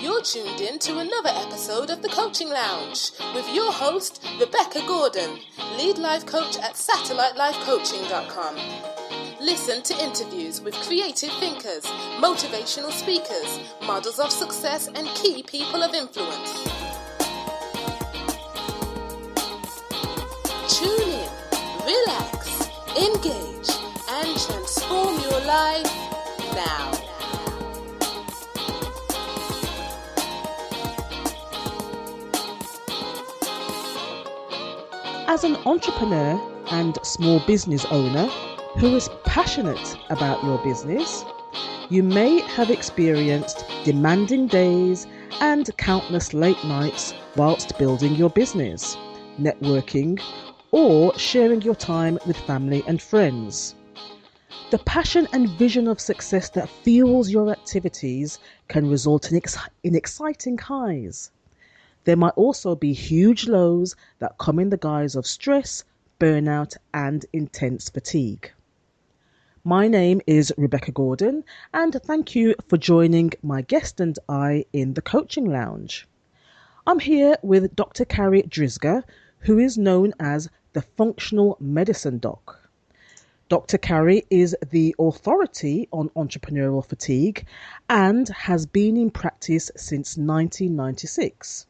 You're tuned in to another episode of The Coaching Lounge with your host, Rebecca Gordon, lead life coach at satellitelifecoaching.com. Listen to interviews with creative thinkers, motivational speakers, models of success, and key people of influence. Tune in, relax, engage, and transform your life now. As an entrepreneur and small business owner who is passionate about your business, you may have experienced demanding days and countless late nights whilst building your business, networking, or sharing your time with family and friends. The passion and vision of success that fuels your activities can result in exciting highs. There might also be huge lows that come in the guise of stress, burnout, and intense fatigue. My name is Rebecca Gordon, and thank you for joining my guest and I in the Coaching Lounge. I'm here with Dr. Carri Drzyzga, who is known as the Functional Medicine Doc. Dr. Carri is the authority on entrepreneurial fatigue and has been in practice since 1996.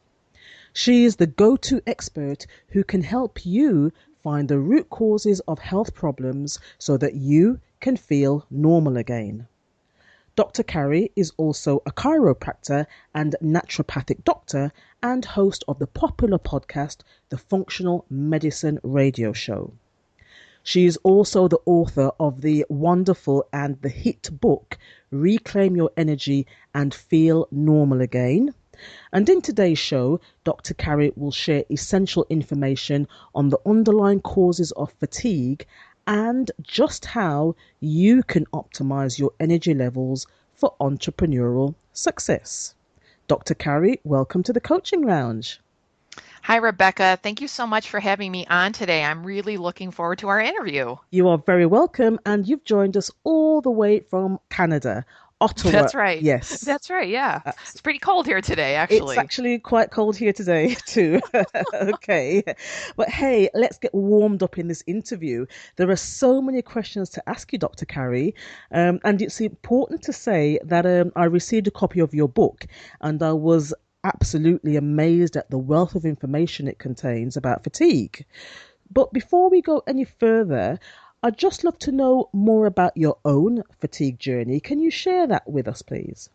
She is the go-to expert who can help you find the root causes of health problems so that you can feel normal again. Dr. Carri is also a chiropractor and naturopathic doctor and host of the popular podcast, The Functional Medicine Radio Show. She is also the author of the wonderful and the hit book, Reclaim Your Energy and Feel Normal Again. And in today's show, Dr. Carri will share essential information on the underlying causes of fatigue and just how you can optimize your energy levels for entrepreneurial success. Dr. Carri, welcome to the Coaching Lounge. Hi, Rebecca. Thank you so much for having me on today. I'm really looking forward to our interview. You are very welcome, and you've joined us all the way from Canada. Ottawa. That's right. Yes. That's right. Yeah. It's pretty cold here today, actually. It's actually quite cold here today, too. Okay. But hey, let's get warmed up in this interview. There are so many questions to ask you, Dr. Carri. And it's important to say that I received a copy of your book and I was absolutely amazed at the wealth of information it contains about fatigue. But before we go any further, I'd just love to know more about your own fatigue journey. Can you share that with us, please?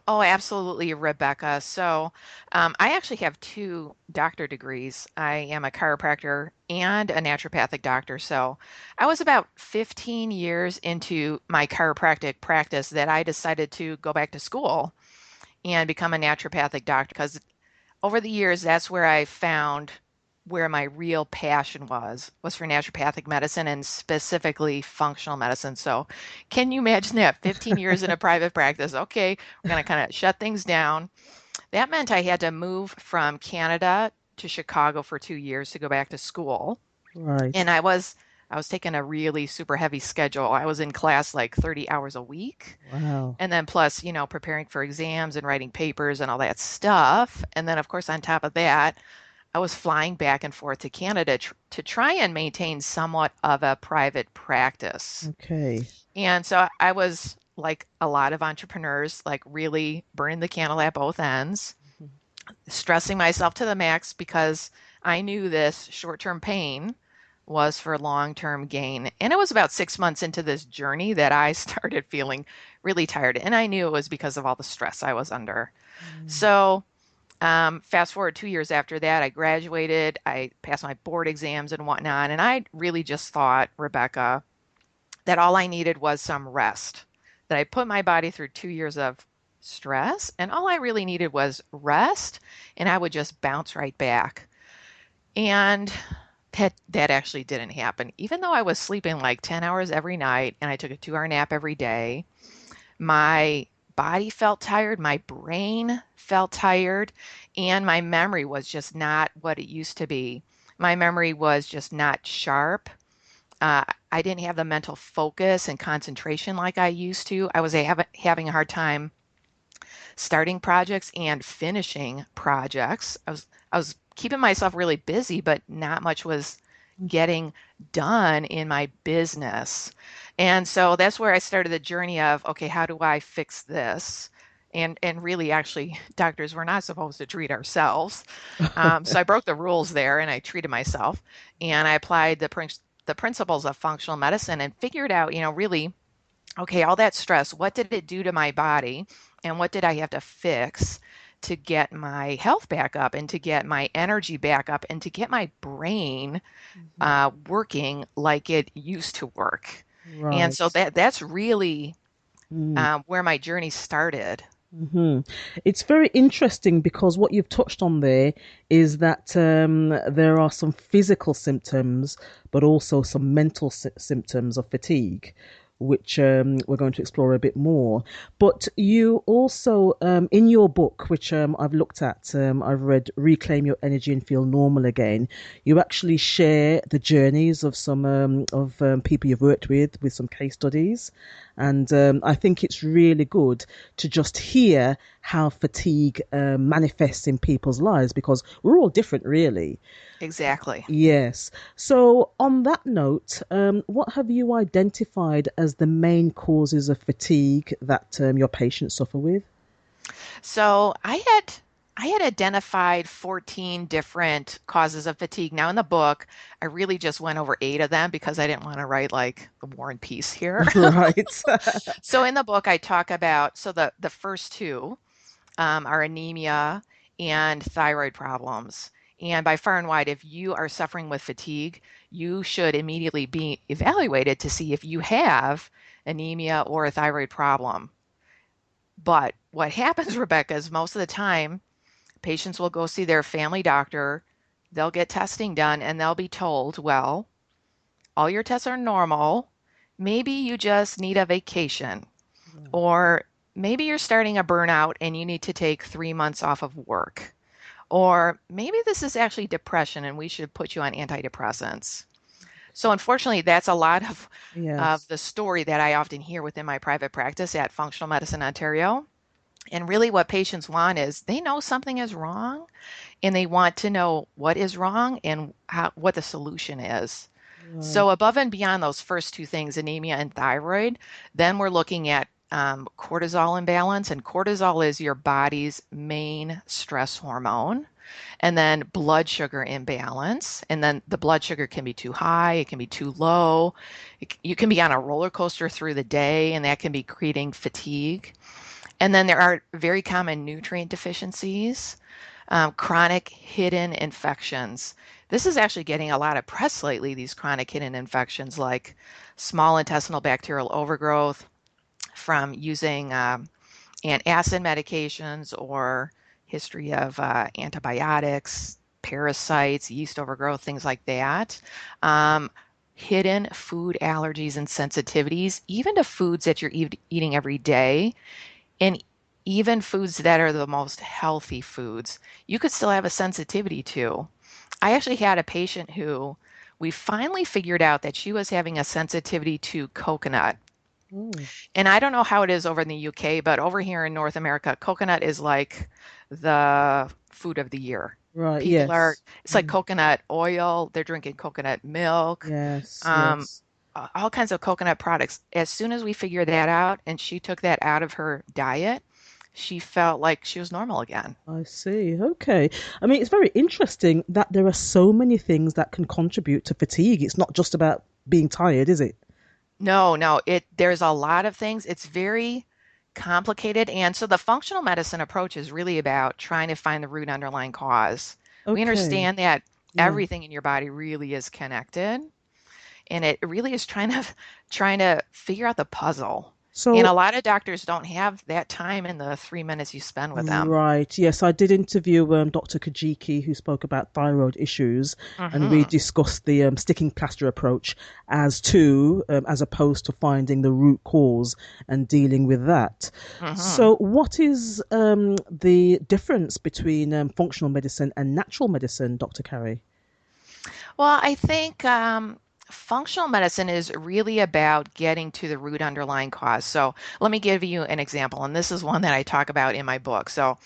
Oh, absolutely, Rebecca. So I actually have 2 doctor degrees. I am a chiropractor and a naturopathic doctor. So I was about 15 years into my chiropractic practice that I decided to go back to school and become a naturopathic doctor, because over the years, that's where I found where my real passion was for naturopathic medicine and specifically functional medicine. So can you imagine that? 15 years in a private practice. Okay, we're going to kind of shut things down. That meant I had to move from Canada to Chicago for 2 years to go back to school. Right. And I was taking a really super heavy schedule. I was in class like 30 hours a week. Wow. And then plus, preparing for exams and writing papers and all that stuff. And then, of course, on top of that, I was flying back and forth to Canada to try and maintain somewhat of a private practice. Okay. And so I was, like a lot of entrepreneurs, like really burning the candle at both ends, stressing myself to the max because I knew this short-term pain was for long-term gain. And it was about 6 months into this journey that I started feeling really tired. And I knew it was because of all the stress I was under. So fast forward 2 years after that, I graduated, I passed my board exams and whatnot. And I really just thought, Rebecca, that all I needed was some rest, that I put my body through 2 years of stress and all I really needed was rest and I would just bounce right back. And that actually didn't happen. Even though I was sleeping like 10 hours every night and I took a 2-hour nap every day, my body felt tired, my brain felt tired, and my memory was just not what it used to be. My memory was just not sharp. I didn't have the mental focus and concentration like I used to. I was having a hard time starting projects and finishing projects. I was keeping myself really busy, but not much was getting done in my business. And so that's where I started the journey of, okay, how do I fix this? And really, actually, doctors, we're not supposed to treat ourselves. So I broke the rules there and I treated myself. And I applied the principles of functional medicine and figured out, really, okay, all that stress, what did it do to my body? And what did I have to fix to get my health back up and to get my energy back up and to get my brain working like it used to work? And so Right. that's really Mm. where my journey started. hmm It's very interesting because what you've touched on there is that there are some physical symptoms, but also some mental symptoms of fatigue, which we're going to explore a bit more. But you also, in your book, which I've looked at, I've read Reclaim Your Energy and Feel Normal Again, you actually share the journeys of some of people you've worked with some case studies. And I think it's really good to just hear how fatigue manifests in people's lives because we're all different, really. Exactly. Yes. So, on that note, what have you identified as the main causes of fatigue that your patients suffer with? So I had identified 14 different causes of fatigue. Now in the book, I really just went over 8 of them because I didn't want to write like the War and Peace here. Right. So in the book, I talk about the first two are anemia and thyroid problems. And by far and wide, if you are suffering with fatigue, you should immediately be evaluated to see if you have anemia or a thyroid problem. But what happens, Rebecca, is most of the time patients will go see their family doctor, they'll get testing done, and they'll be told, well, all your tests are normal. Maybe you just need a vacation. Or maybe you're starting a burnout and you need to take 3 months off of work. Or maybe this is actually depression and we should put you on antidepressants. So unfortunately, that's a lot of Yes. the story that I often hear within my private practice at Functional Medicine Ontario. And really, what patients want is they know something is wrong and they want to know what is wrong and what the solution is. Right. So, above and beyond those first two things, anemia and thyroid, then we're looking at cortisol imbalance. And cortisol is your body's main stress hormone. And then blood sugar imbalance. And then the blood sugar can be too high, it can be too low. You can be on a roller coaster through the day, and that can be creating fatigue. And then there are very common nutrient deficiencies, chronic hidden infections. This is actually getting a lot of press lately, these chronic hidden infections like small intestinal bacterial overgrowth from using antacid medications or history of antibiotics, parasites, yeast overgrowth, things like that. Um, Hidden food allergies and sensitivities, even to foods that you're eating every day and even foods that are the most healthy foods, you could still have a sensitivity to. I actually had a patient who we finally figured out that she was having a sensitivity to coconut. Oh, And I don't know how it is over in the UK, but over here in North America, coconut is like the food of the year. right. People are, Yes. it's like coconut oil, they're drinking coconut milk, Yes. um, Yes. all kinds of coconut products. As soon as we figured that out and she took that out of her diet, she felt like she was normal again. I see. Okay. I mean, it's very interesting that there are so many things that can contribute to fatigue. It's not just about being tired, is it? No, no, there's a lot of things. It's very complicated. And so the functional medicine approach is really about trying to find the root underlying cause. We Okay. understand that Yeah. everything in your body really is connected, and it really is trying to figure out the puzzle. And a So, lot of doctors don't have that time in the 3 minutes you spend with them. right. Yes, I did interview Dr. Kajiki, who spoke about thyroid issues, and we Hmm. discussed the sticking plaster approach as opposed to finding the root cause and dealing with that. Hmm. So, what is the difference between functional medicine and natural medicine, Dr. Carey? Well, I think Functional medicine is really about getting to the root underlying cause. So let me give you an example, and this is one that I talk about in my book. So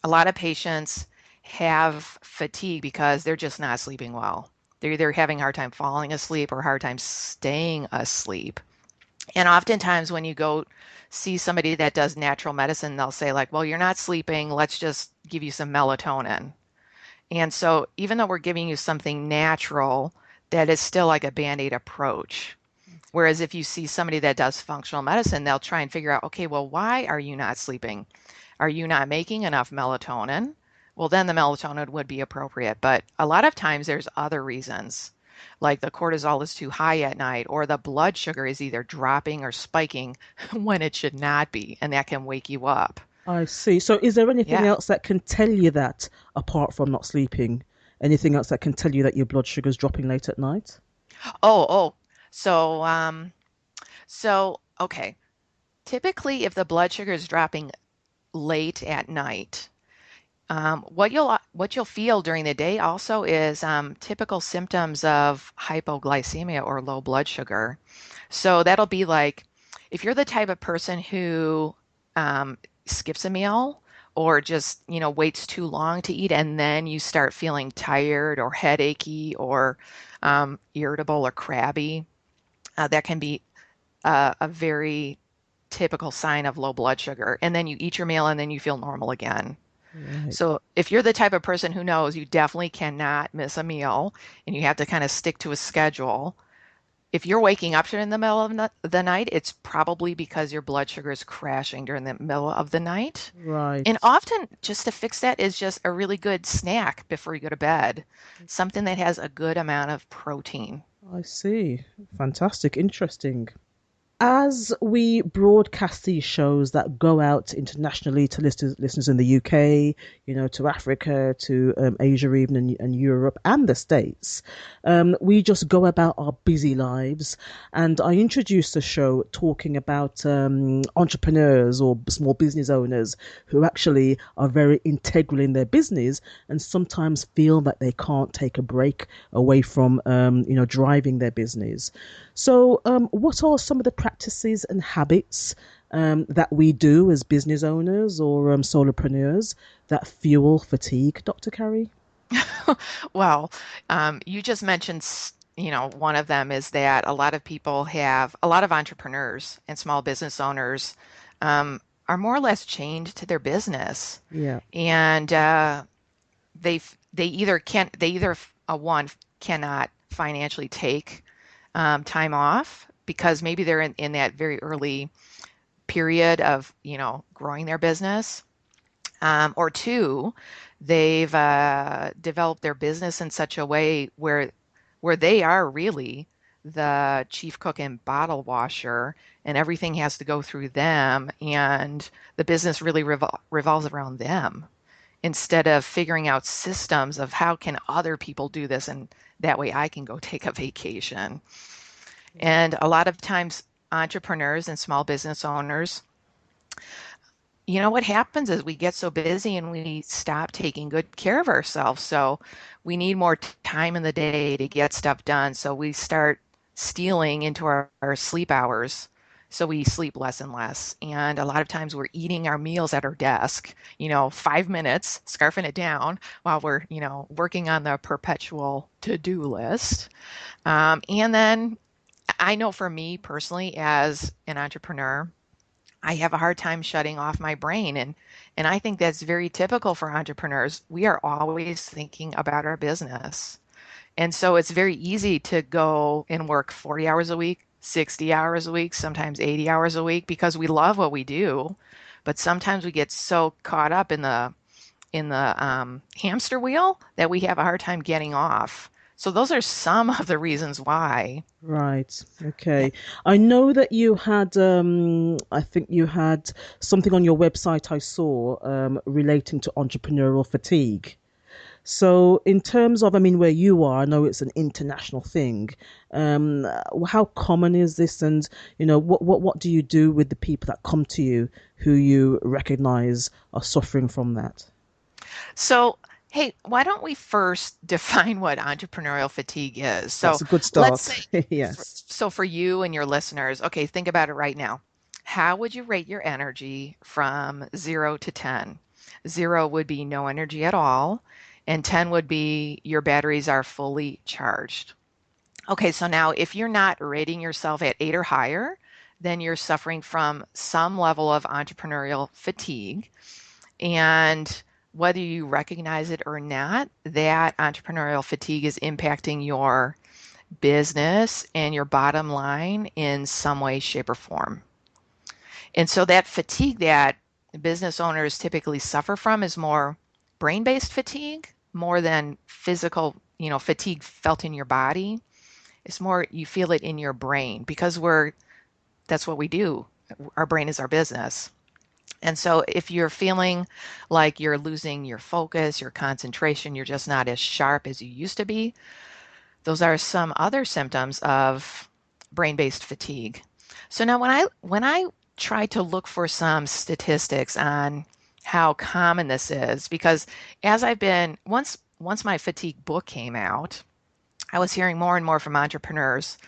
a lot of patients have fatigue because they're just not sleeping well. They're either having a hard time falling asleep or a hard time staying asleep. And oftentimes when you go see somebody that does natural medicine, they'll say like, well, you're not sleeping, let's just give you some melatonin. And so even though we're giving you something natural, that is still like a band-aid approach. Whereas if you see somebody that does functional medicine, they'll try and figure out, okay, well, why are you not sleeping? Are you not making enough melatonin? Well, then the melatonin would be appropriate. But a lot of times there's other reasons, like the cortisol is too high at night, or the blood sugar is either dropping or spiking when it should not be, and that can wake you up. I see. So is there anything Yeah. else that can tell you that apart from not sleeping? Anything else that can tell you that your blood sugar is dropping late at night? Oh. So, okay. Typically, if the blood sugar is dropping late at night, what you'll feel during the day also is typical symptoms of hypoglycemia or low blood sugar. So that'll be like if you're the type of person who skips a meal or just waits too long to eat and then you start feeling tired or headachy or irritable or crabby, that can be a very typical sign of low blood sugar. And then you eat your meal and then you feel normal again. Right. So if you're the type of person who knows you definitely cannot miss a meal and you have to kind of stick to a schedule, if you're waking up during the middle of the night, it's probably because your blood sugar is crashing during the middle of the night. And Right. often, just to fix that is just a really good snack before you go to bed, something that has a good amount of protein. I see. Fantastic. Interesting. As we broadcast these shows that go out internationally to listeners in the UK, to Africa, to Asia, even and Europe and the States, we just go about our busy lives. And I introduced the show talking about entrepreneurs or small business owners who actually are very integral in their business and sometimes feel that they can't take a break away from, driving their business. So, what are some of the practices and habits that we do as business owners or solopreneurs that fuel fatigue, Dr. Carri? Well, you just mentioned, one of them is that a lot of entrepreneurs and small business owners are more or less chained to their business. Yeah, And they either one cannot financially take time off because maybe they're in that very early period of growing their business, or two, they've developed their business in such a way where they are really the chief cook and bottle washer, and everything has to go through them, and the business really revolves around them instead of figuring out systems of how can other people do this, and that way I can go take a vacation. And a lot of times, entrepreneurs and small business owners, what happens is we get so busy and we stop taking good care of ourselves. So we need more time in the day to get stuff done. So we start stealing into our sleep hours. So we sleep less and less. And a lot of times we're eating our meals at our desk, 5 minutes, scarfing it down while we're, working on the perpetual to-do list. And then I know for me personally, as an entrepreneur, I have a hard time shutting off my brain. And I think that's very typical for entrepreneurs. We are always thinking about our business. And so it's very easy to go and work 40 hours a week, 60 hours a week, sometimes 80 hours a week because we love what we do. But sometimes we get so caught up in the hamster wheel that we have a hard time getting off. So those are some of the reasons why. right. Yeah. Okay. I know that you had, I think you had something on your website I saw relating to entrepreneurial fatigue. So, in terms of, I mean, where you are, I know it's an international thing. Um, how common is this, and what do you do with the people that come to you who you recognize are suffering from that? So Hey, why don't we first define what entrepreneurial fatigue is? That's So a good let's start. say, Yes. so for you and your listeners, okay, think about it right now. How would you rate your energy from 0 to 10? 0 would be no energy at all, and 10 would be your batteries are fully charged. Okay, so now if you're not rating yourself at 8 or higher, then you're suffering from some level of entrepreneurial fatigue. And whether you recognize it or not, that entrepreneurial fatigue is impacting your business and your bottom line in some way, shape, or form. And so that fatigue that business owners typically suffer from is more brain-based fatigue, more than physical, fatigue felt in your body. It's more you feel it in your brain because that's what we do. Our brain is our business. And so if you're feeling like you're losing your focus, your concentration, you're just not as sharp as you used to be, those are some other symptoms of brain-based fatigue. So now when I try to look for some statistics on how common this is, because as I've been once my fatigue book came out, I was hearing more and more from entrepreneurs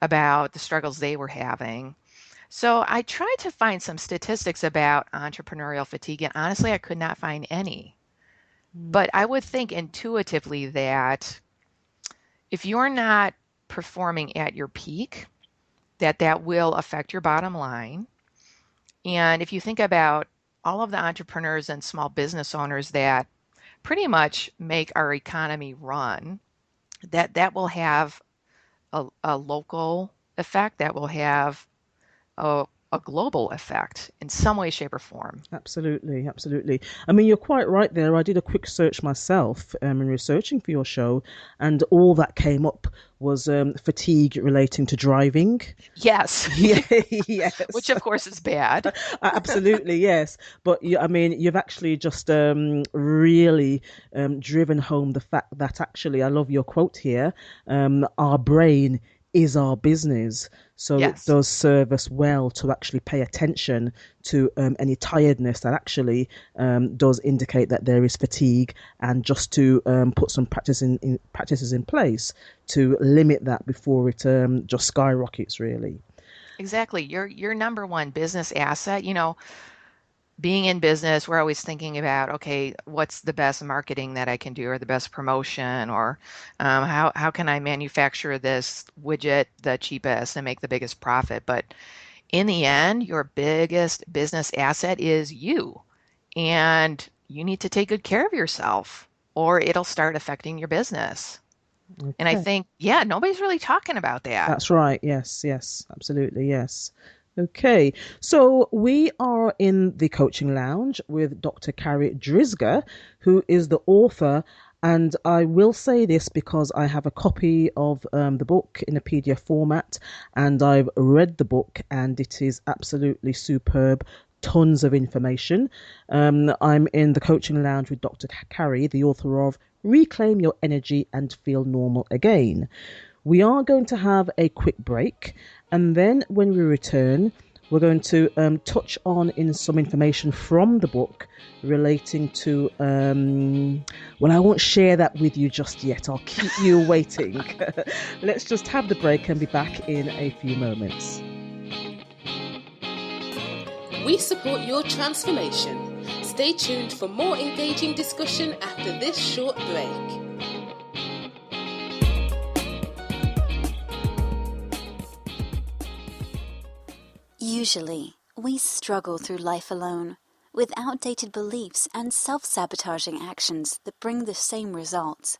about the struggles they were having. So I tried to find some statistics about entrepreneurial fatigue, and honestly, I could not find any. Mm. But I would think intuitively that if you're not performing at your peak, that will affect your bottom line. And if you think about all of the entrepreneurs and small business owners that pretty much make our economy run, that will have a local effect, that will have a global effect in some way, shape, or form. Absolutely, absolutely. I mean, you're quite right there. I did a quick search myself in researching for your show, and all that came up was fatigue relating to driving. Yes, Yeah, which yes. of course is bad. Absolutely, yes. But I mean, you've actually just really driven home the fact that actually, I love your quote here. Our brain is our business, so it Yes, does serve us well to actually pay attention to any tiredness that actually does indicate that there is fatigue, and just to put some practices in place to limit that before it just skyrockets. Really. exactly. Your number one business asset, being in business, we're always thinking about, okay, what's the best marketing that I can do, or the best promotion, or how can I manufacture this widget the cheapest and make the biggest profit? But in the end, your biggest business asset is you, and you need to take good care of yourself, or it'll start affecting your business. And I Okay. think, yeah, nobody's really talking about that. That's right. Yes, yes, absolutely. Yes. Okay. So we are in the coaching lounge with Dr. Carri Drzyzga, who is the author. And I will say this because I have a copy of the book in a PDF format, and I've read the book, and it is absolutely superb. Tons of information. I'm in the coaching lounge with Dr. Carri, the author of Reclaim Your Energy and Feel Normal Again. We are going to have a quick break, and then when we return, we're going to touch on in some information from the book relating to. Well, I won't share that with you just yet. I'll keep you waiting. Let's just have the break and be back in a few moments. We support your transformation. Stay tuned for more engaging discussion after this short break. Usually, we struggle through life alone, with outdated beliefs and self-sabotaging actions that bring the same results.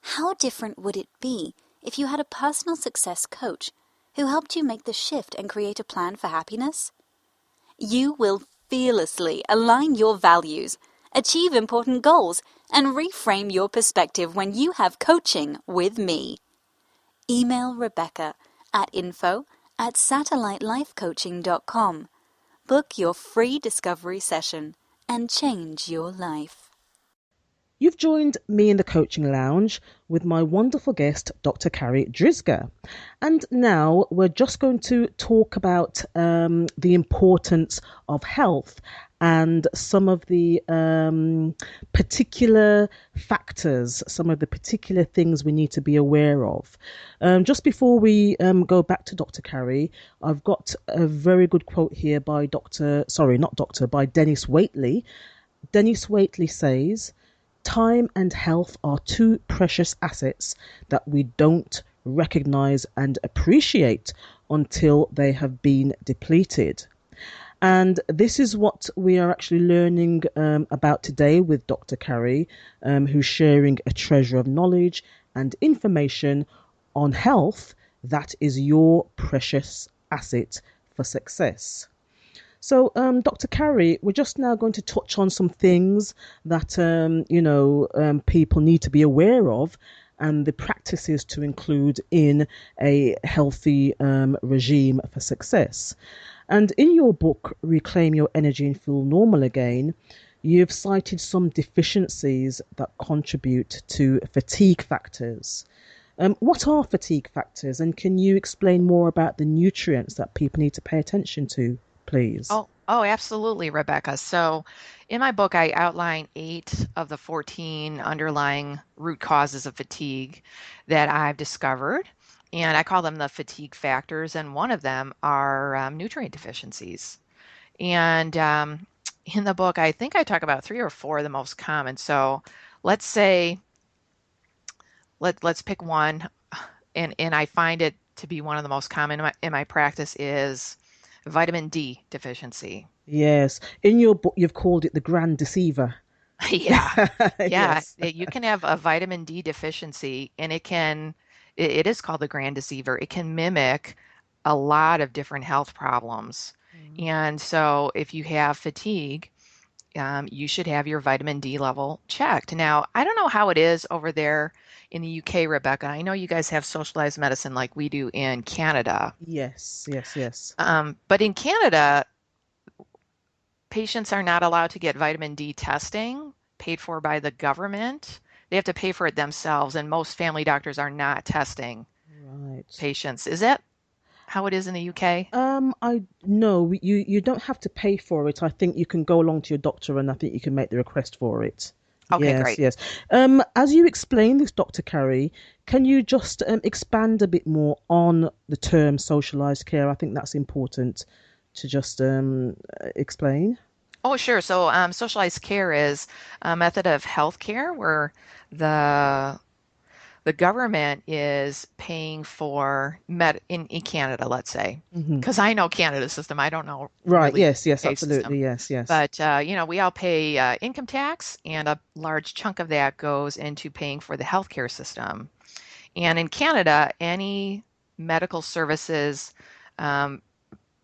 How different would it be if you had a personal success coach who helped you make the shift and create a plan for happiness? You will fearlessly align your values, achieve important goals, and reframe your perspective when you have coaching with me. Email Rebecca at info@satellitelifecoaching.com. Book your free discovery session and change your life. You've joined me in the coaching lounge with my wonderful guest, Dr. Carri Drzyzga. And now we're just going to talk about the importance of health and some of the particular factors, some of the particular things we need to be aware of. Just before we go back to Dr. Carri, I've got a very good quote here by by Dennis Waitley. Dennis Waitley says, "Time and health are two precious assets that we don't recognize and appreciate until they have been depleted." And this is what we are actually learning about today with Dr. Carri, who's sharing a treasure of knowledge and information on health that is your precious asset for success. So, Dr. Carri, we're just now going to touch on some things that, people need to be aware of and the practices to include in a healthy regime for success. And in your book, Reclaim Your Energy and Feel Normal Again, you've cited some deficiencies that contribute to fatigue factors. What are fatigue factors, and can you explain more about the nutrients that people need to pay attention to, please? Oh, absolutely, Rebecca. So in my book, I outline 8 of the 14 underlying root causes of fatigue that I've discovered. And I call them the fatigue factors. And one of them are nutrient deficiencies. And in the book, I think I talk about 3 or 4 of the most common. So let's say, let's pick one. And I find it to be one of the most common in my practice is vitamin D deficiency. Yes. In your book, you've called it the Grand Deceiver. Yeah. Yeah. Yes. You can have a vitamin D deficiency and it is called the grand deceiver. It can mimic a lot of different health problems. And so if you have fatigue, you should have your vitamin D level checked. Now, I don't know how it is over there in the UK, Rebecca. I know you guys have socialized medicine like we do in Canada. Yes, yes, yes. But in Canada, patients are not allowed to get vitamin D testing paid for by the government. They have to pay for it themselves, and most family doctors are not testing Right. patients. Is that how it is in the UK? I no, you don't have to pay for it. I think you can go along to your doctor, and I think you can make the request for it. Okay, Yes, great. yes. As you explain this, Dr. Carri, can you just expand a bit more on the term socialized care? I think that's important to just explain. Oh, sure. So, socialized care is a method of health care where the the government is paying for in Canada, let's say, Hmm. because I know Canada's system. I don't know Right. really Yes. Yes. UK system. Absolutely. Yes. Yes. But we all pay income tax, and a large chunk of that goes into paying for the healthcare system. And in Canada, any medical services um,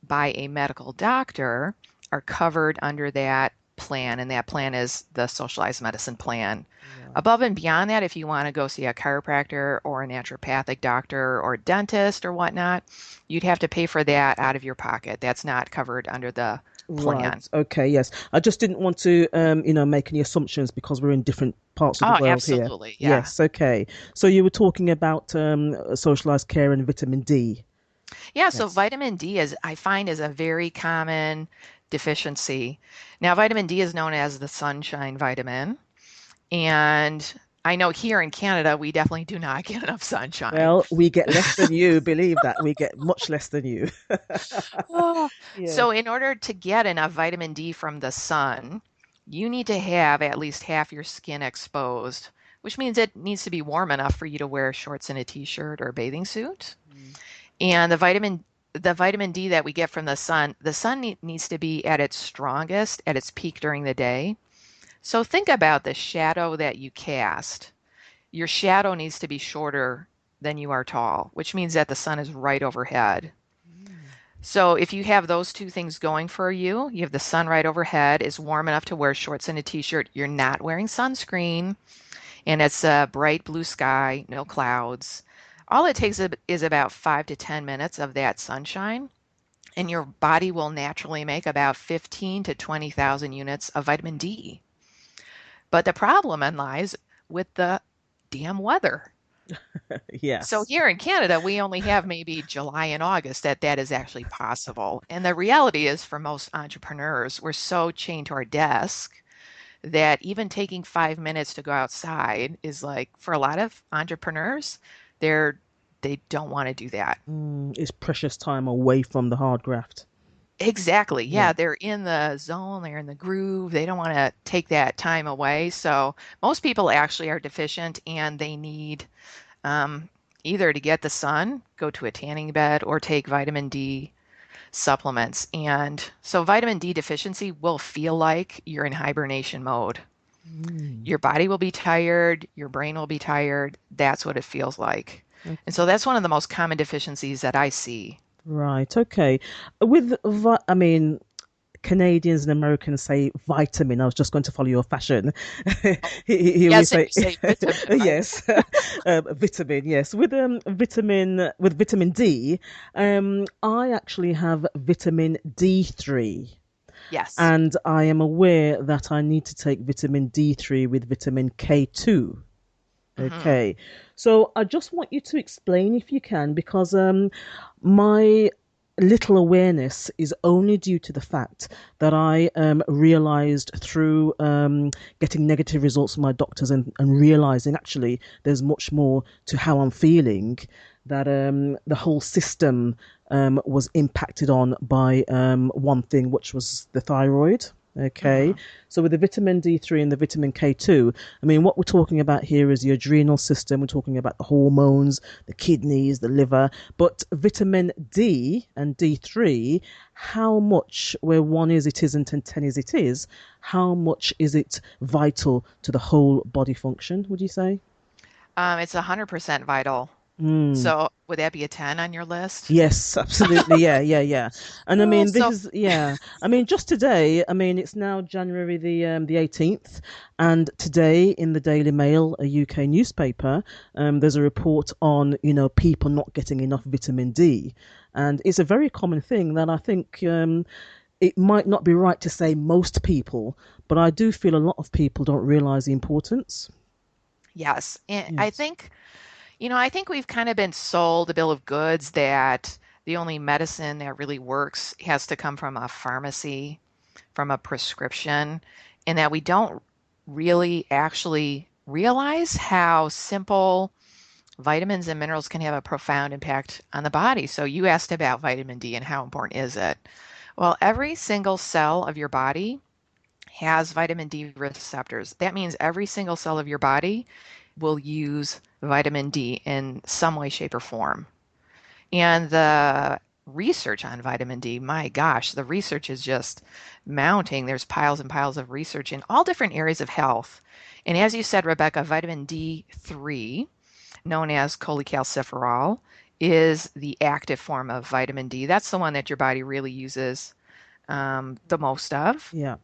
by a medical doctor are covered under that plan, and that plan is the socialized medicine plan. Right. Above and beyond that, if you want to go see a chiropractor or a naturopathic doctor or a dentist or whatnot, you'd have to pay for that out of your pocket. That's not covered under the plan. Right. Okay. Yes. I just didn't want to, make any assumptions because we're in different parts of the Oh, world here. absolutely. Yeah. Yes. Okay. So you were talking about socialized care and vitamin D. Yeah, so Yes. vitamin D I find is a very common deficiency. Now, vitamin D is known as the sunshine vitamin, and I know here in Canada we definitely do not get enough sunshine. Well, we get less than you. Believe that we get much less than you. Oh. Yes. So, in order to get enough vitamin D from the sun, you need to have at least half your skin exposed, which means it needs to be warm enough for you to wear shorts and a t-shirt or a bathing suit. Mm. And the vitamin D that we get from the sun needs to be at its strongest, at its peak during the day. So think about the shadow that you cast. Your shadow needs to be shorter than you are tall, which means that the sun is right overhead. Mm. So if you have those two things going for you, you have the sun right overhead, it's warm enough to wear shorts and a t-shirt, you're not wearing sunscreen, and it's a bright blue sky, no clouds. All it takes is about 5 to 10 minutes of that sunshine, and your body will naturally make about 15 to 20,000 units of vitamin D. But the problem lies with the damn weather. So Yes. here in Canada, we only have maybe July and August that is actually possible. And the reality is for most entrepreneurs, we're so chained to our desk that even taking 5 minutes to go outside is like, for a lot of entrepreneurs, they're they don't want to do that. It's precious time away from the hard graft. Exactly. Yeah. Yeah, they're in the zone, they're in the groove. They don't want to take that time away. So most people actually are deficient and they need um, either to get the sun, go to a tanning bed, or take vitamin D supplements. And so vitamin D deficiency will feel like you're in hibernation mode. Mm. Your body will be tired, your brain will be tired. That's what it feels like. And Okay. so that's one of the most common deficiencies that I see. Right. Okay. I mean, Canadians and Americans say vitamin. I was just going to follow your fashion. Oh, Here we yes, and say you say vitamin, right? yes, vitamin. Yes, with vitamin D. I actually have vitamin D3, Yes. and I am aware that I need to take vitamin D3 with vitamin K2. Hmm. Okay, so I just want you to explain if you can, because my little awareness is only due to the fact that I realized through getting negative results from my doctors and realizing actually there's much more to how I'm feeling, that the whole system was impacted on by one thing, which was the thyroid. Okay, Hmm. so with the vitamin D3 and the vitamin K2, I mean, what we're talking about here is the adrenal system. We're talking about the hormones, the kidneys, the liver. But vitamin D and D3, how much, where one is it isn't and 10 is it is, how much is it vital to the whole body function, would you say? It's 100% vital. Mm. So would that be a 10 on your list? Yes, absolutely. Yeah, yeah, yeah. And I Oh, mean, this so is yeah. I mean, just today. I mean, it's now January the 18th, and today in the Daily Mail, a UK newspaper, there's a report on people not getting enough vitamin D, and it's a very common thing that I think it might not be right to say most people, but I do feel a lot of people don't realize the importance. yes. And Yes. I think we've kind of been sold a bill of goods that the only medicine that really works has to come from a pharmacy, from a prescription, and that we don't really actually realize how simple vitamins and minerals can have a profound impact on the body. So you asked about vitamin D and how important is it? Well, every single cell of your body has vitamin D receptors. That means every single cell of your body will use vitamin D in some way, shape, or form. And the research on vitamin D, my gosh, the research is just mounting. There's piles and piles of research in all different areas of health. And as you said, Rebecca, vitamin D3, known as cholecalciferol, is the active form of vitamin D. That's the one that your body really uses the most of. Yeah.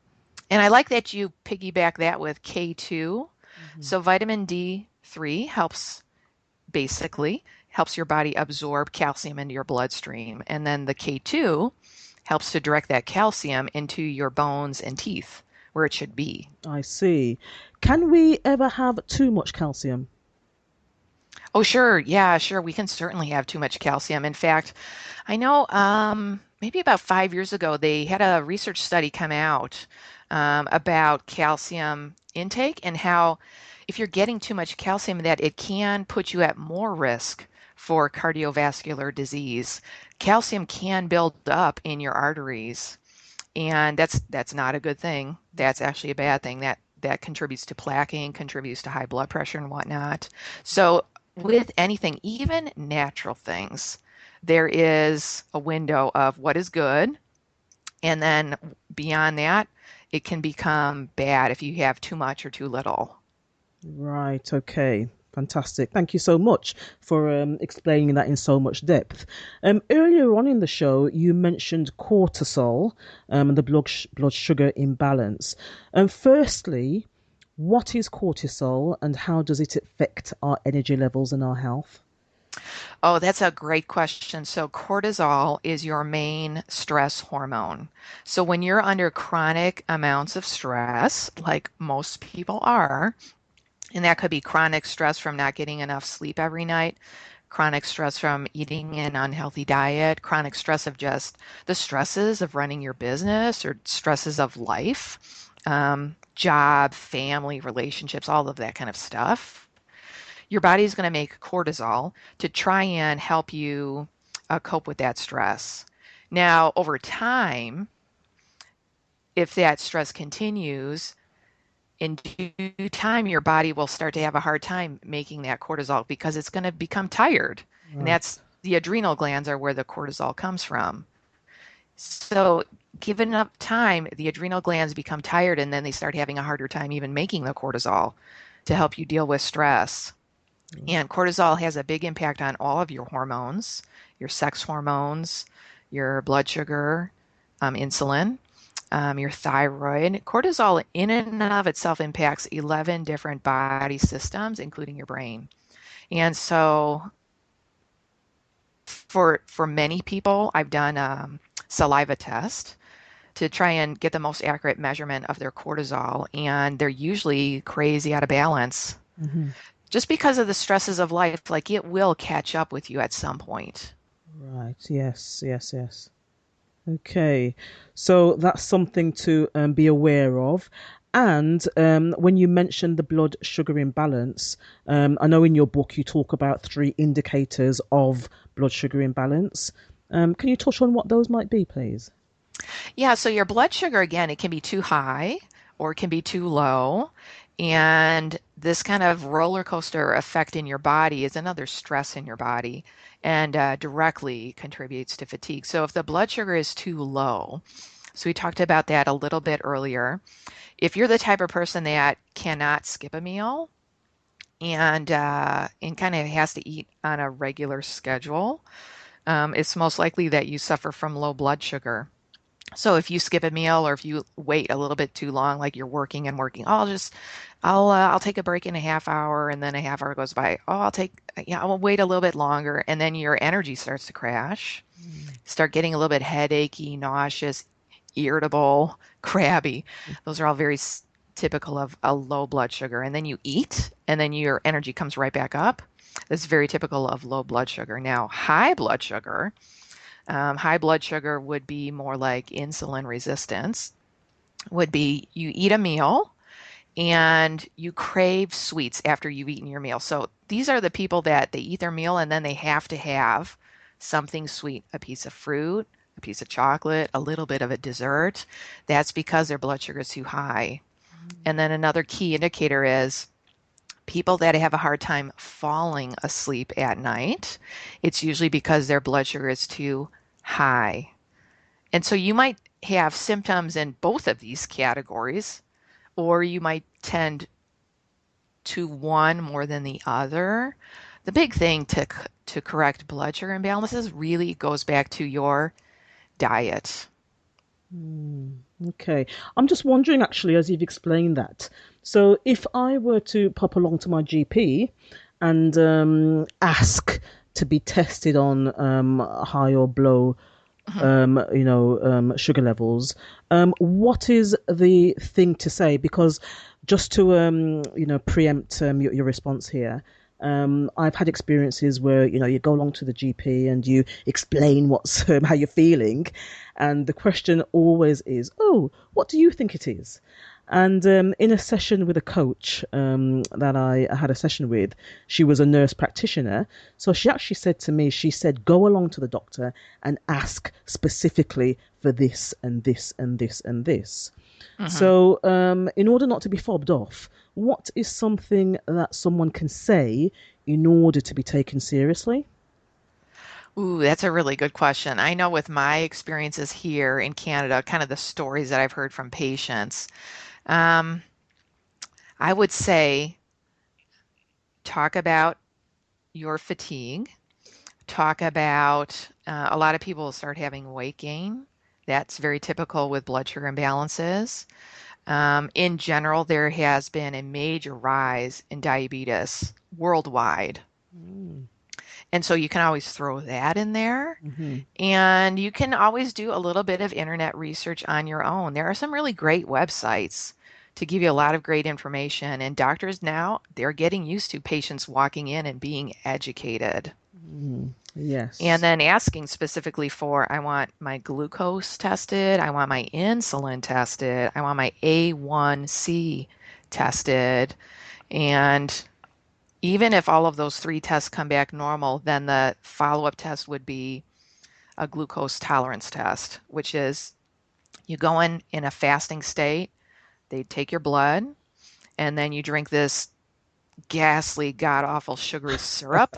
And I like that you piggyback that with K2. Mhm. So vitamin D3 helps your body absorb calcium into your bloodstream. And then the K2 helps to direct that calcium into your bones and teeth where it should be. I see. Can we ever have too much calcium? Oh, sure. Yeah, sure. We can certainly have too much calcium. In fact, I know maybe about 5 years ago, they had a research study come out about calcium intake and how if you're getting too much calcium, that it can put you at more risk for cardiovascular disease. Calcium can build up in your arteries, and that's not a good thing. That's actually a bad thing. That contributes to plaquing, contributes to high blood pressure and whatnot. So with anything, even natural things, there is a window of what is good, and then beyond that, it can become bad if you have too much or too little. Right, okay. Fantastic. Thank you so much for explaining that in so much depth. Earlier on in the show, you mentioned cortisol and the blood sugar imbalance. Firstly, what is cortisol and how does it affect our energy levels and our health? Oh, that's a great question. So, cortisol is your main stress hormone. So, when you're under chronic amounts of stress, like most people are, And that could be chronic stress from not getting enough sleep every night, chronic stress from eating an unhealthy diet, chronic stress of just the stresses of running your business or stresses of life, job, family, relationships, all of that kind of stuff. Your body's going to make cortisol to try and help you cope with that stress. Now, over time, if that stress continues, in due time, your body will start to have a hard time making that cortisol because it's going to become tired. And Right. that's the adrenal glands are where the cortisol comes from. So, given enough time, the adrenal glands become tired and then they start having a harder time even making the cortisol to help you deal with stress. And cortisol has a big impact on all of your hormones, your sex hormones, your blood sugar, insulin, your thyroid. Cortisol, in and of itself, impacts 11 different body systems, including your brain. And so, for many people, I've done a saliva test to try and get the most accurate measurement of their cortisol, and they're usually crazy out of balance. Hmm. Just because of the stresses of life, like it will catch up with you at some point. Right. Yes. Yes. Yes. Okay, so that's something to be aware of. And when you mentioned the blood sugar imbalance, I know in your book you talk about three indicators of blood sugar imbalance. Can you touch on what those might be, please? Yeah, so your blood sugar, again, it can be too high or it can be too low. And this kind of roller coaster effect in your body is another stress in your body and directly contributes to fatigue. So if the blood sugar is too low, so we talked about that a little bit earlier. If you're the type of person that cannot skip a meal and kind of has to eat on a regular schedule, it's most likely that you suffer from low blood sugar. So if you skip a meal or if you wait a little bit too long, like you're working and working, I'll take a break in a half hour and then a half hour goes by. Oh, I'll wait a little bit longer and then your energy starts to crash. Start getting a little bit headachy, nauseous, irritable, crabby. Those are all very typical of a low blood sugar. And then you eat and then your energy comes right back up. That's very typical of low blood sugar. Now, high blood sugar would be more like insulin resistance, would be you eat a meal and you crave sweets after you've eaten your meal. So these are the people that they eat their meal and then they have to have something sweet, a piece of fruit, a piece of chocolate, a little bit of a dessert. That's because their blood sugar is too high. And then another key indicator is people that have a hard time falling asleep at night. It's usually because their blood sugar is too high. And so you might have symptoms in both of these categories, or you might tend to one more than the other. The big thing to correct blood sugar imbalances really goes back to your diet. Okay, I'm just wondering actually, as you've explained that. So if I were to pop along to my GP and ask to be tested on high or low Mhm. sugar levels. What is the thing to say? Because just to, preempt your response here, I've had experiences where, you go along to the GP and you explain what's how you're feeling, and the question always is, "Oh, what do you think it is?" And in a session with a coach that I had a session with, she was a nurse practitioner. So she actually said to me, she said, go along to the doctor and ask specifically for this and this and this and this. Mhm. So in order not to be fobbed off, what is something that someone can say in order to be taken seriously? Ooh, that's a really good question. I know with my experiences here in Canada, kind of the stories that I've heard from patients, um, I would say talk about your fatigue. Talk about a lot of people start having weight gain. That's very typical with blood sugar imbalances. In general, there has been a major rise in diabetes worldwide. Mm, And so you can always throw that in there. mm-hmm. And you can always do a little bit of internet research on your own. There are some really great websites to give you a lot of great information. And doctors now, they're getting used to patients walking in and being educated. Yes. And then asking specifically for, I want my glucose tested, I want my insulin tested, I want my A1C tested. And even if all of those 3 tests come back normal, then the follow-up test would be a glucose tolerance test, which is you go in a fasting state, they take your blood, and then you drink this ghastly, god-awful sugary syrup.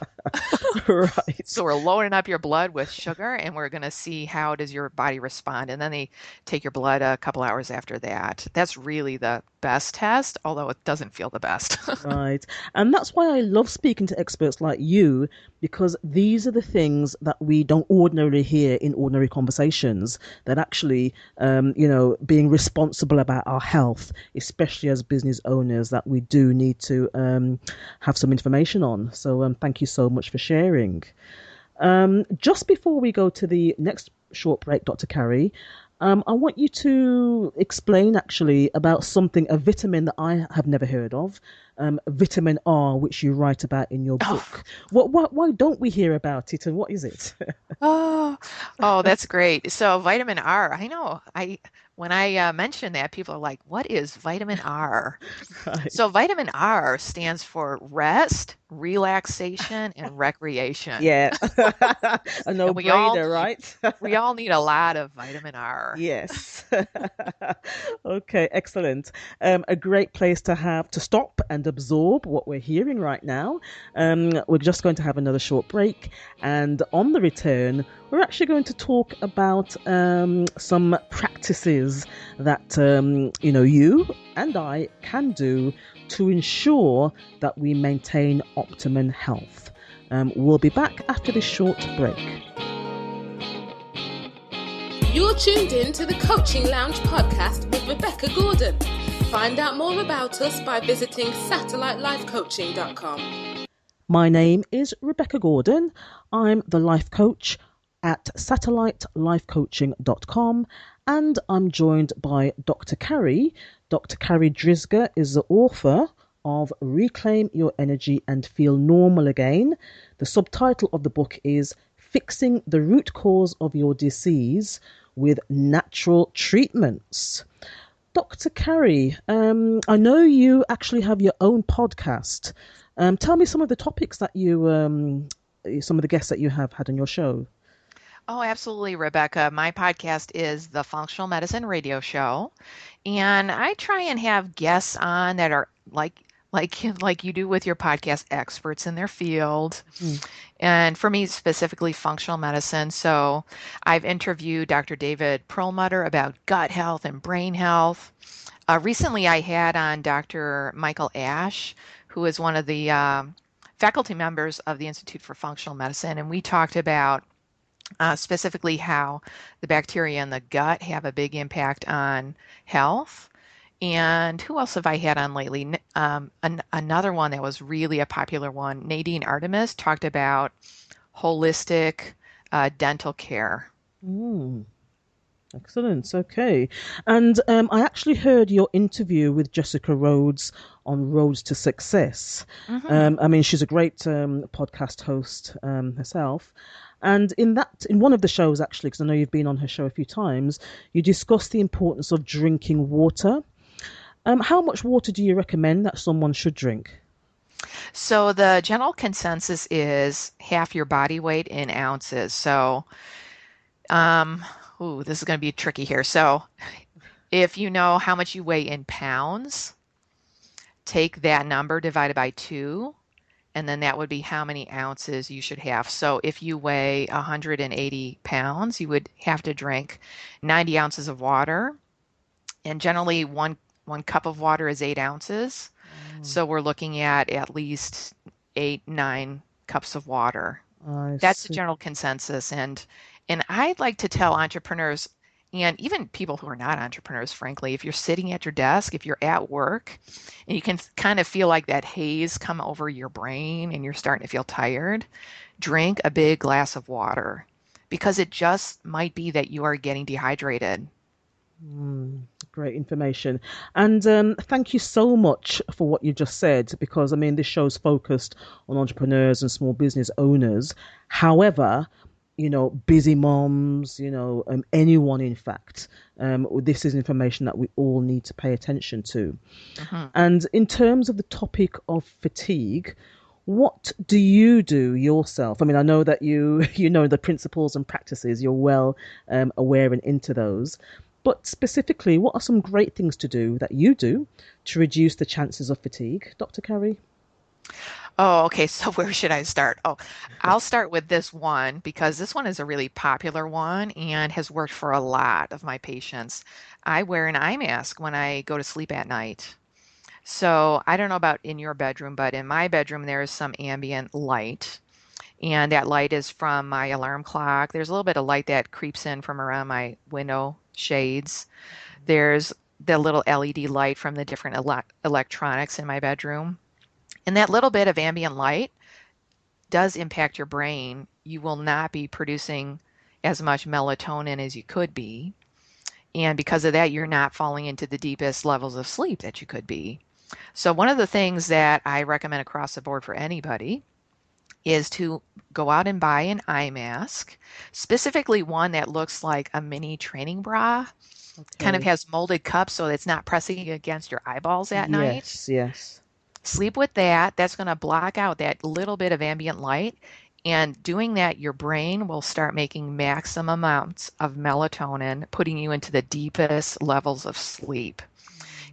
Right. So we're loading up your blood with sugar, and we're going to see how does your body respond. And then they take your blood a couple hours after that. That's really the best test, although it doesn't feel the best. Right. And that's why I love speaking to experts like you, because these are the things that we don't ordinarily hear in ordinary conversations, that actually, being responsible about our health, especially as business owners, that we do need to have some information on. So thank you so much for sharing. Just before we go to the next short break, Dr. Carri, I want you to explain actually about a vitamin that I have never heard of, vitamin R, which you write about in your book. Why don't we hear about it, and what is it? Oh, that's great. So vitamin R, I know. When I mention that, people are like, "What is vitamin R?" Right. So vitamin R stands for rest, relaxation, and recreation. Yeah, a And we all no-brainer, right? we all need a lot of vitamin R. Yes. Okay, excellent. A great place to stop and absorb what we're hearing right now. We're just going to have another short break, and on the return, we're actually going to talk about some practices that you and I can do to ensure that we maintain optimum health. We'll be back after this short break. You're tuned in to the Coaching Lounge podcast with Rebecca Gordon. Find out more about us by visiting satellitelifecoaching.com. My name is Rebecca Gordon. I'm the life coach at satellitelifecoaching.com, and I'm joined by Dr. Carri. Dr. Carri Drzyzga is the author of Reclaim Your Energy and Feel Normal Again. The subtitle of the book is Fixing the Root Cause of Your Disease with Natural Treatments. Dr. Carri, I know you actually have your own podcast. Tell me some of the topics that some of the guests that you have had on your show. Oh, absolutely, Rebecca. My podcast is the Functional Medicine Radio Show, and I try and have guests on that are like you do with your podcast, experts in their field. And for me, specifically functional medicine. So I've interviewed Dr. David Perlmutter about gut health and brain health. Recently, I had on Dr. Michael Ash, who is one of the faculty members of the Institute for Functional Medicine, and we talked about specifically how the bacteria in the gut have a big impact on health. And who else have I had on lately? Another one that was really a popular one, Nadine Artemis, talked about holistic dental care. Excellent. Okay. And I actually heard your interview with Jessica Rhodes on Roads to Success. I mean, she's a great podcast host herself. And in one of the shows, actually, because I know you've been on her show a few times, you discussed the importance of drinking water. How much water do you recommend that someone should drink? So the general consensus is half your body weight in ounces. So, this is going to be tricky here. So if you know how much you weigh in pounds, take that number divided by 2, and then that would be how many ounces you should have. So if you weigh 180 pounds, you would have to drink 90 ounces of water. And generally, one cup of water is 8 ounces. So we're looking at least 8-9 cups of water. That's the general consensus. And I'd like to tell entrepreneurs, and even people who are not entrepreneurs, frankly, if you're sitting at your desk, if you're at work, and you can kind of feel like that haze come over your brain and you're starting to feel tired, drink a big glass of water, because it just might be that you are getting dehydrated. Great information. And thank you so much for what you just said, because I mean, this show's focused on entrepreneurs and small business owners. However, busy moms, anyone, in fact, this is information that we all need to pay attention to. Mhm. And in terms of the topic of fatigue, what do you do yourself? I mean, I know that you know the principles and practices. You're well aware and into those. But specifically, what are some great things to do that you do to reduce the chances of fatigue, Dr. Carri? Oh, okay. So where should I start? Oh, I'll start with this one because this one is a really popular one and has worked for a lot of my patients. I wear an eye mask when I go to sleep at night. So I don't know about in your bedroom, but in my bedroom, there is some ambient light. And that light is from my alarm clock. There's a little bit of light that creeps in from around my window shades. There's the little LED light from the different electronics in my bedroom. And that little bit of ambient light does impact your brain. You will not be producing as much melatonin as you could be. And because of that, you're not falling into the deepest levels of sleep that you could be. So, one of the things that I recommend across the board for anybody is to go out and buy an eye mask, specifically one that looks like a mini training bra, kind of Okay. has molded cups so it's not pressing against your eyeballs at night. Yes, yes. Sleep with that. That's going to block out that little bit of ambient light. And doing that, your brain will start making maximum amounts of melatonin, putting you into the deepest levels of sleep.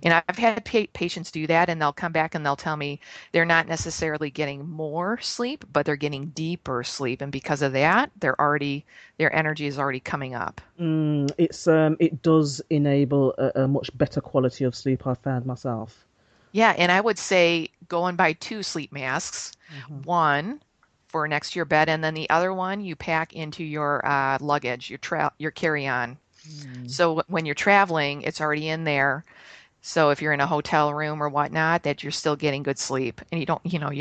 And I've had patients do that, and they'll come back and they'll tell me they're not necessarily getting more sleep, but they're getting deeper sleep. And because of that, their energy is already coming up. It does enable a much better quality of sleep, I've found myself. Yeah, and I would say go and buy two sleep masks, Hmm. one for next to your bed, and then the other one you pack into your luggage, your carry-on. Mm. So when you're traveling, it's already in there. So if you're in a hotel room or whatnot, that you're still getting good sleep and you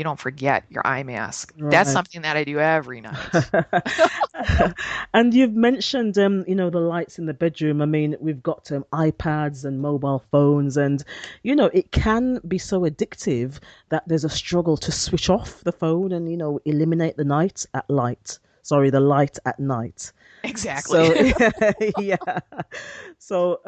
don't forget your eye mask. That's Right. something that I do every night. And you've mentioned, the lights in the bedroom. I mean, we've got iPads and mobile phones, and it can be so addictive that there's a struggle to switch off the phone and eliminate the night at light. Sorry, the light at night. Exactly. So yeah. So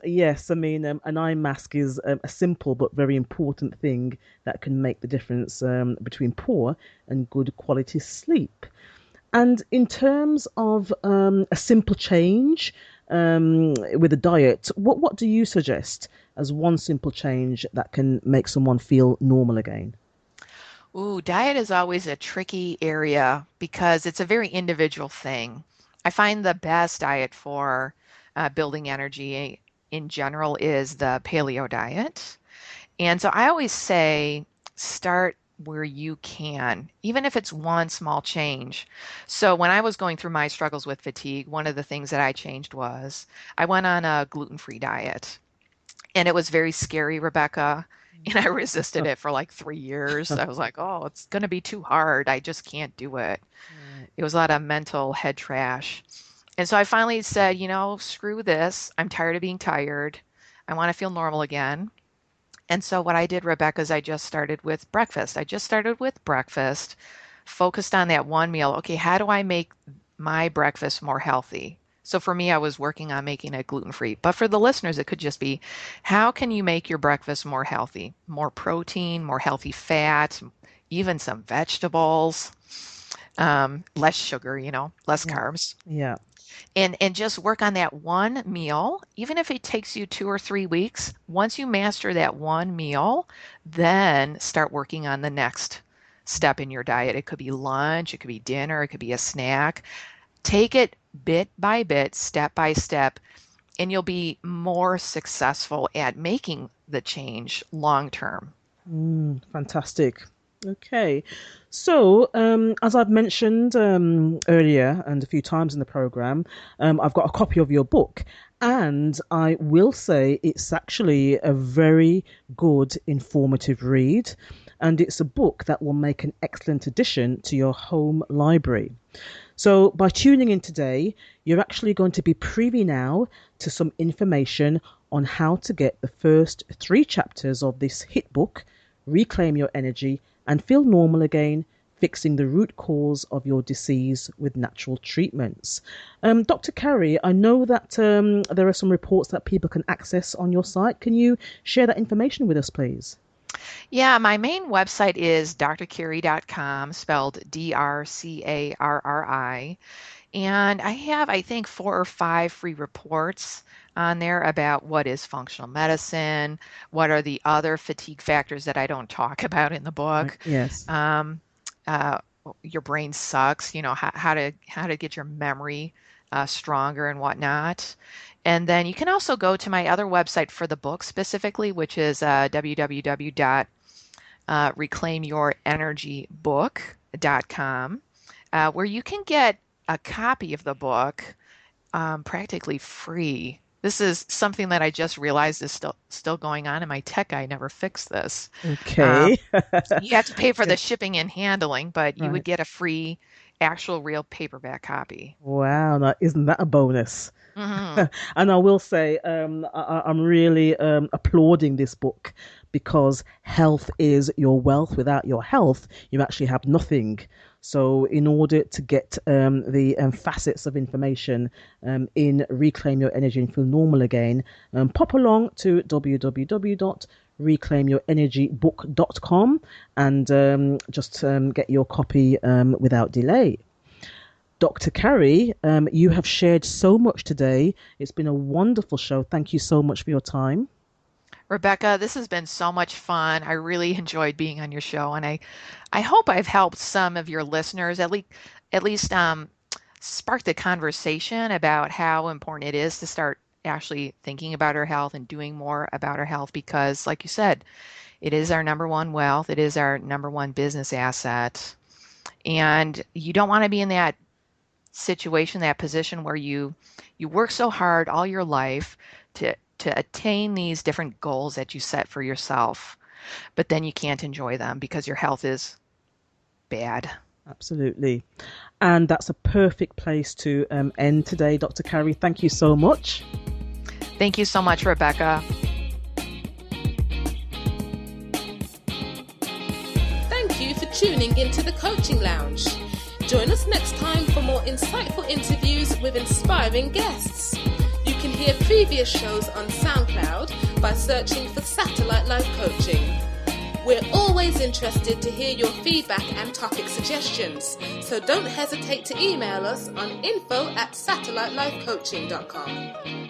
yes, I mean, an eye mask is a simple but very important thing that can make the difference between poor and good quality sleep. And in terms of a simple change with a diet, what do you suggest as one simple change that can make someone feel normal again? Ooh, diet is always a tricky area because it's a very individual thing. I find the best diet for building energy in general is the paleo diet. And so I always say start where you can, even if it's one small change. So when I was going through my struggles with fatigue, one of the things that I changed was I went on a gluten-free diet. And it was very scary, Rebecca. And I resisted it for like 3 years. I was like, oh, it's going to be too hard. I just can't do it. Right. It was a lot of mental head trash. And so I finally said, screw this. I'm tired of being tired. I want to feel normal again. And so what I did, Rebecca, is I just started with breakfast. I just started with breakfast, focused on that one meal. Okay, how do I make my breakfast more healthy? So for me, I was working on making it gluten-free. But for the listeners, it could just be, how can you make your breakfast more healthy? More protein, more healthy fat, even some vegetables, less sugar, less Yeah. carbs Yeah. and just work on that one meal, even if it takes you 2 or 3 weeks. Once you master that one meal, then start working on the next step in your diet. It could be lunch, it could be dinner, it could be a snack. Take it bit by bit, step by step, and you'll be more successful at making the change long term. Fantastic. Okay. So, as I've mentioned earlier and a few times in the program, I've got a copy of your book, and I will say it's actually a very good, informative read, and it's a book that will make an excellent addition to your home library. So by tuning in today, you're actually going to be privy now to some information on how to get the first 3 chapters of this hit book, Reclaim Your Energy and Feel Normal Again, Fixing the Root Cause of Your Disease with Natural Treatments. Dr. Carri, I know that there are some reports that people can access on your site. Can you share that information with us, please? Yeah, my main website is drcarri.com, spelled DRCARRI. And I have, I think, 4 or 5 free reports on there about what is functional medicine, what are the other fatigue factors that I don't talk about in the book. Right. Yes. Your brain sucks, how to get your memory stronger and whatnot. And then you can also go to my other website for the book specifically, which is www.reclaimyourenergybook.com, where you can get a copy of the book practically free. This is something that I just realized is still going on, and my tech guy never fixed this. Okay. You have to pay for the shipping and handling, but you Right. would get a free, actual, real paperback copy. Wow, isn't that a bonus? Mm-hmm. And I will say, I'm really applauding this book because health is your wealth. Without your health, you actually have nothing. So in order to get the facets of information in Reclaim Your Energy and Feel Normal Again, pop along to www.reclaimyourenergybook.com and just get your copy without delay. Dr. Carri, you have shared so much today. It's been a wonderful show. Thank you so much for your time. Rebecca, this has been so much fun. I really enjoyed being on your show, and I hope I've helped some of your listeners at least spark the conversation about how important it is to start actually thinking about our health and doing more about our health, because, like you said, it is our number one wealth. It is our number one business asset, and you don't want to be in that situation, that position where you work so hard all your life to attain these different goals that you set for yourself, but then you can't enjoy them because your health is bad. Absolutely. And that's a perfect place to end today, Dr. Carri. Thank you so much. Thank you so much, Rebecca. Thank you for tuning into the Coaching Lounge. Join us next time for more insightful interviews with inspiring guests. You can hear previous shows on SoundCloud by searching for Satellite Life Coaching. We're always interested to hear your feedback and topic suggestions, so don't hesitate to email us on info@satellitelifecoaching.com.